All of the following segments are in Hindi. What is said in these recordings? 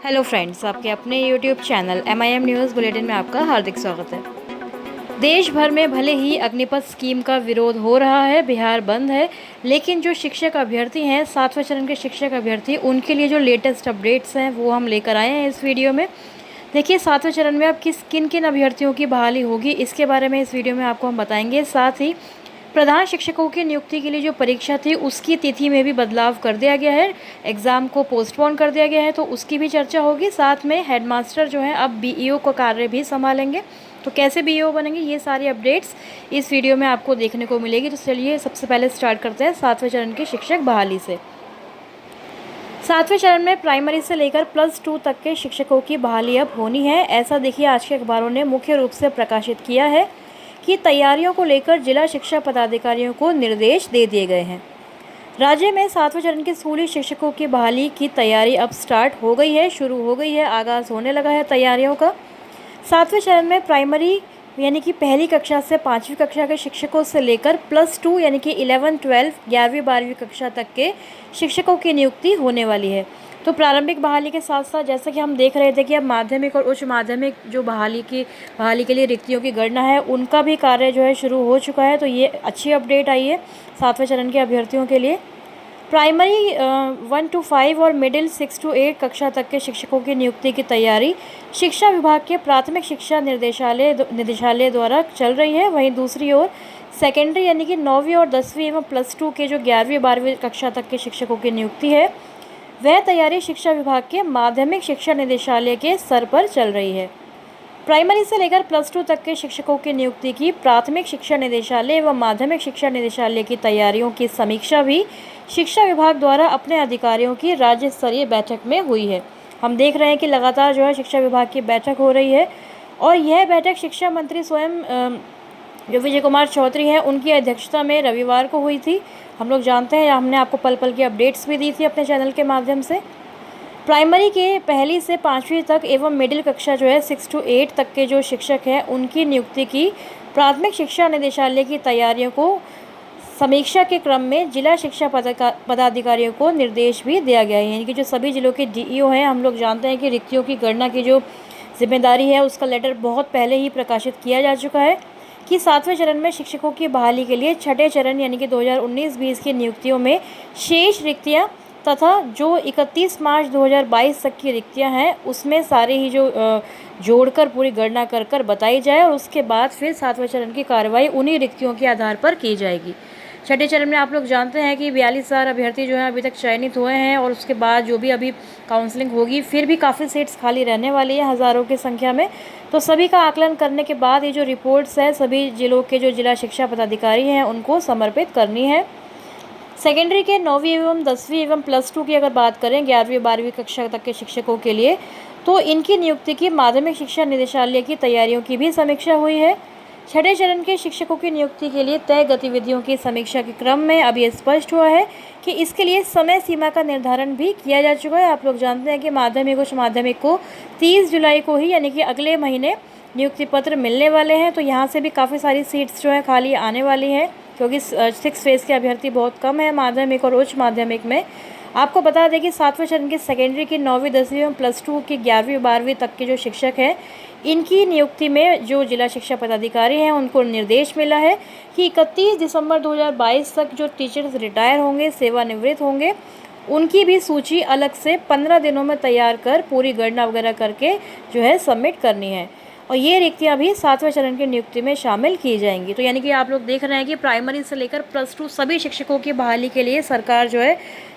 हेलो फ्रेंड्स, आपके अपने YouTube channel MIM news bulletin में आपका हार्दिक स्वागत है। देश भर में भले ही अग्निपथ स्कीम का विरोध हो रहा है, बिहार बंद है, लेकिन जो शिक्षक अभ्यर्थी हैं, 7वें चरण के शिक्षक अभ्यर्थी, उनके लिए जो लेटेस्ट अपडेट्स हैं वो हम लेकर आए हैं इस वीडियो में। देखिए, 7वें चरण में अब किन किन अभ्यर्थियों की बहाली होगी, इसके बारे में इस वीडियो में आपको हम बताएंगे। साथ ही प्रधान शिक्षकों की नियुक्ति के लिए जो परीक्षा थी उसकी तिथि में भी बदलाव कर दिया गया है, एग्ज़ाम को पोस्टपोन कर दिया गया है, तो उसकी भी चर्चा होगी। साथ में हेडमास्टर जो है अब BEO का कार्य भी संभालेंगे, तो कैसे BEO बनेंगे, ये सारी अपडेट्स इस वीडियो में आपको देखने को मिलेगी। तो चलिए सबसे पहले स्टार्ट करते हैं 7वें चरण के शिक्षक बहाली से। 7वें चरण में प्राइमरी से लेकर +2 तक के शिक्षकों की बहाली अब होनी है। ऐसा देखिए आज के अखबारों ने मुख्य रूप से प्रकाशित किया है कि तैयारियों को लेकर जिला शिक्षा पदाधिकारियों को निर्देश दे दिए गए हैं। राज्य में 7वें चरण के स्कूली शिक्षकों की बहाली की तैयारी अब स्टार्ट हो गई है, शुरू हो गई है, आगाज़ होने लगा है तैयारियों का। 7वें चरण में प्राइमरी यानी कि पहली कक्षा से 5वीं कक्षा के शिक्षकों से लेकर +2 यानी कि 11, 12, 11वीं 12वीं कक्षा तक के शिक्षकों की नियुक्ति होने वाली है। तो प्रारंभिक बहाली के साथ साथ जैसा कि हम देख रहे थे कि अब माध्यमिक और उच्च माध्यमिक जो बहाली के लिए रिक्तियों की गणना है, उनका भी कार्य जो है शुरू हो चुका है। तो ये अच्छी अपडेट आई है 7वें चरण के अभ्यर्थियों के लिए। प्राइमरी 1 to 5 और मिडिल 6 to 8 कक्षा तक के शिक्षकों की नियुक्ति की तैयारी शिक्षा विभाग के प्राथमिक शिक्षा निदेशालय द्वारा चल रही है। वहीं दूसरी ओर सेकेंडरी यानी कि 9वीं और 10वीं एवं +2 के जो 11वीं 12वीं कक्षा तक के शिक्षकों की नियुक्ति है, वह तैयारी शिक्षा विभाग के माध्यमिक शिक्षा निदेशालय के स्तर पर चल रही है। प्राइमरी से लेकर +2 तक के शिक्षकों की नियुक्ति की प्राथमिक शिक्षा निदेशालय एवं माध्यमिक शिक्षा निदेशालय की तैयारियों की समीक्षा भी शिक्षा विभाग द्वारा अपने अधिकारियों की राज्य स्तरीय बैठक में हुई है। हम देख रहे हैं कि लगातार जो है शिक्षा विभाग की बैठक हो रही है, और यह बैठक शिक्षा मंत्री स्वयं जो विजय कुमार चौधरी हैं, उनकी अध्यक्षता में रविवार को हुई थी। हम लोग जानते हैं, हमने आपको पल पल की अपडेट्स भी दी थी अपने चैनल के माध्यम से। प्राइमरी के पहली से 5वीं तक एवं मिडिल कक्षा जो है 6 to 8 तक के जो शिक्षक हैं, उनकी नियुक्ति की प्राथमिक शिक्षा निदेशालय की तैयारियों को समीक्षा के क्रम में जिला शिक्षा पदाधिकारियों को निर्देश भी दिया गया है। यानी कि जो सभी जिलों के DEO हैं, हम लोग जानते हैं कि रिक्तियों की गणना की जो जिम्मेदारी है उसका लेटर बहुत पहले ही प्रकाशित किया जा चुका है कि 7वें चरण में शिक्षकों की बहाली के लिए छठे चरण यानी कि 2019-20 की नियुक्तियों में शेष रिक्तियां तथा जो 31 मार्च 2022 तक की रिक्तियां हैं, उसमें सारे ही जो जोड़कर पूरी गणना कर बताई जाए, और उसके बाद फिर 7वें चरण की कार्रवाई उन्हीं रिक्तियों के आधार पर की जाएगी। छठे चरण में आप लोग जानते हैं कि 42,000 अभ्यर्थी जो हैं अभी तक चयनित हुए हैं, और उसके बाद जो भी अभी काउंसलिंग होगी, फिर भी काफ़ी सीट्स खाली रहने वाली है हज़ारों की संख्या में। तो सभी का आकलन करने के बाद ये जो रिपोर्ट्स है सभी जिलों के जो जिला शिक्षा पदाधिकारी हैं उनको समर्पित करनी है। सेकेंडरी के 9वीं एवं 10वीं एवं +2 की अगर बात करें 11वीं 12वीं कक्षा तक के शिक्षकों के लिए, तो इनकी नियुक्ति की माध्यमिक शिक्षा निदेशालय की तैयारियों की भी समीक्षा हुई है। छठे चरण के शिक्षकों की नियुक्ति के लिए तय गतिविधियों की समीक्षा के क्रम में अब ये स्पष्ट हुआ है कि इसके लिए समय सीमा का निर्धारण भी किया जा चुका है। आप लोग जानते हैं कि माध्यमिक उच्च माध्यमिक को 30 जुलाई को ही यानी कि अगले महीने नियुक्ति पत्र मिलने वाले हैं। तो यहाँ से भी काफ़ी सारी सीट्स जो है खाली आने वाली हैं, क्योंकि 6 फेज़ के अभ्यर्थी बहुत कम है माध्यमिक और उच्च माध्यमिक में। आपको बता दें कि 7वें चरण के सेकेंडरी की 9वीं 10वीं एवं +2 की 11वीं 12वीं तक के जो शिक्षक हैं, इनकी नियुक्ति में जो जिला शिक्षा पदाधिकारी हैं उनको निर्देश मिला है कि 31 दिसंबर 2022 तक जो टीचर्स रिटायर होंगे, सेवानिवृत्त होंगे, उनकी भी सूची अलग से 15 दिनों में तैयार कर पूरी गणना वगैरह करके जो है सबमिट करनी है, और ये रिक्तियाँ भी 7वें चरण की नियुक्ति में शामिल की जाएंगी। तो यानी कि आप लोग देख रहे हैं कि प्राइमरी से लेकर +2 सभी शिक्षकों की बहाली के लिए सरकार जो है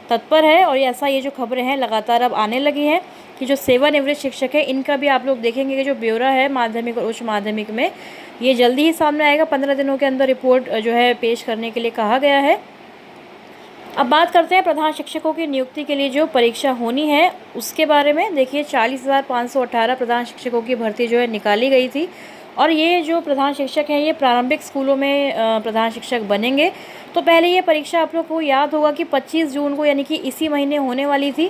तत्पर है, और ऐसा ये जो खबरें हैं लगातार अब आने लगी हैं कि जो सेवानिवृत्त शिक्षक है इनका भी आप लोग देखेंगे कि जो ब्यौरा है माध्यमिक और उच्च माध्यमिक में, ये जल्दी ही सामने आएगा। 15 दिनों के अंदर रिपोर्ट जो है पेश करने के लिए कहा गया है। अब बात करते हैं प्रधान शिक्षकों की नियुक्ति के लिए जो परीक्षा होनी है उसके बारे में। देखिए, 40,518 प्रधान शिक्षकों की भर्ती जो है निकाली गई थी, और ये जो प्रधान शिक्षक हैं ये प्रारंभिक स्कूलों में प्रधान शिक्षक बनेंगे। तो पहले ये परीक्षा आप लोग को याद होगा कि 25 जून को यानी कि इसी महीने होने वाली थी,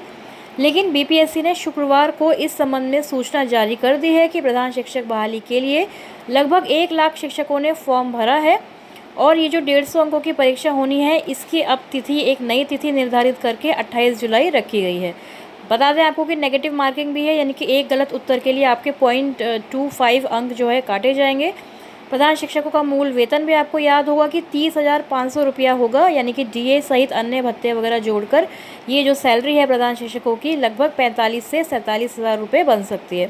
लेकिन BPSC ने शुक्रवार को इस संबंध में सूचना जारी कर दी है कि प्रधान शिक्षक बहाली के लिए लगभग 1 लाख शिक्षकों ने फॉर्म भरा है, और ये जो 150 अंकों की परीक्षा होनी है इसकी अब तिथि एक नई तिथि निर्धारित करके 28 जुलाई रखी गई है। बता दें आपको कि नेगेटिव मार्किंग भी है, यानी कि एक गलत उत्तर के लिए आपके 0.25 अंक जो है काटे जाएंगे। प्रधान शिक्षकों का मूल वेतन भी आपको याद होगा कि 30,500 रुपया होगा, यानी कि डीए सहित अन्य भत्ते वगैरह जोड़कर ये जो सैलरी है प्रधान शिक्षकों की लगभग 45 से 47,000 रुपये बन सकती है।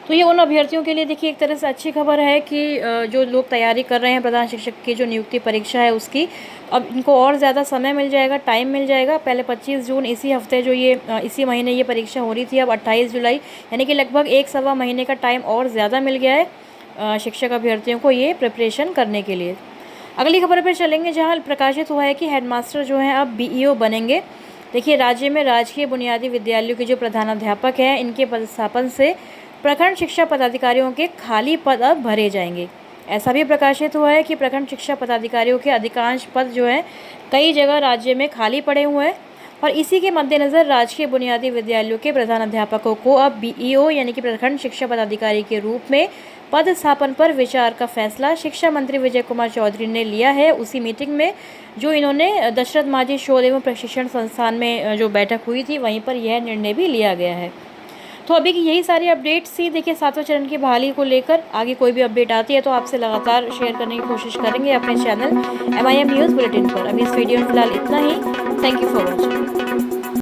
तो ये उन अभ्यर्थियों के लिए देखिए एक तरह से अच्छी खबर है कि जो लोग तैयारी कर रहे हैं प्रधान शिक्षक की जो नियुक्ति परीक्षा है उसकी, अब इनको और ज़्यादा समय मिल जाएगा, टाइम मिल जाएगा। पहले 25 जून इसी हफ्ते जो ये इसी महीने ये परीक्षा हो रही थी, अब 28 जुलाई, यानी कि लगभग 1 सवा महीने का टाइम और ज़्यादा मिल गया है शिक्षक अभ्यर्थियों को ये प्रिपरेशन करने के लिए। अगली खबर पर चलेंगे, जहाँ प्रकाशित हुआ है कि हेडमास्टर जो हैं अब बीईओ बनेंगे। देखिए, राज्य में राजकीय बुनियादी विद्यालयों के जो प्रधानाध्यापक हैं इनके पदस्थापन से प्रखंड शिक्षा पदाधिकारियों के खाली पद अब भरे जाएंगे। ऐसा भी प्रकाशित हुआ है कि प्रखंड शिक्षा पदाधिकारियों के अधिकांश पद जो हैं कई जगह राज्य में खाली पड़े हुए हैं, और इसी के मद्देनज़र राजकीय बुनियादी विद्यालयों के प्रधानाध्यापकों को अब बीईओ यानी कि प्रखंड शिक्षा पदाधिकारी के रूप में पद स्थापन पर विचार का फैसला शिक्षा मंत्री विजय कुमार चौधरी ने लिया है। उसी मीटिंग में जो इन्होंने दशरथ माझी शोध एवं प्रशिक्षण संस्थान में जो बैठक हुई थी वहीं पर यह निर्णय भी लिया गया है। तो अभी की यही सारी अपडेट्स थी। देखिए, 7वें चरण की बहाली को लेकर आगे कोई भी अपडेट आती है तो आपसे लगातार शेयर करने की कोशिश करेंगे अपने चैनल MIM न्यूज़ बुलेटिन पर। अभी इस वीडियो में फिलहाल इतना ही। Thank you for watching.